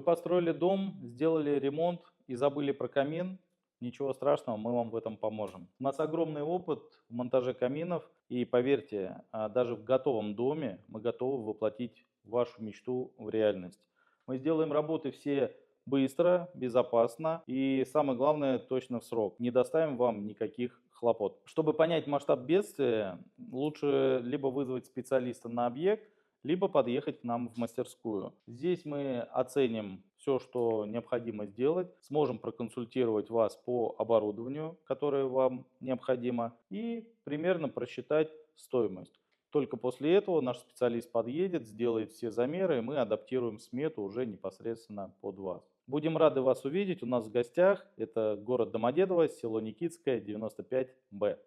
Вы построили дом, сделали ремонт и забыли про камин? Ничего страшного, мы вам в этом поможем. У нас огромный опыт в монтаже каминов, и поверьте, даже в готовом доме мы готовы воплотить вашу мечту в реальность. Мы сделаем работы все быстро, безопасно и, самое главное, точно в срок. Не доставим вам никаких хлопот. Чтобы понять масштаб бедствия, лучше либо вызвать специалиста на объект, либо подъехать к нам в мастерскую. Здесь мы оценим все, что необходимо сделать, сможем проконсультировать вас по оборудованию, которое вам необходимо, и примерно просчитать стоимость. Только после этого наш специалист подъедет, сделает все замеры, и мы адаптируем смету уже непосредственно под вас. Будем рады вас увидеть у нас в гостях. Это город Домодедово, село Никитское, 95Б.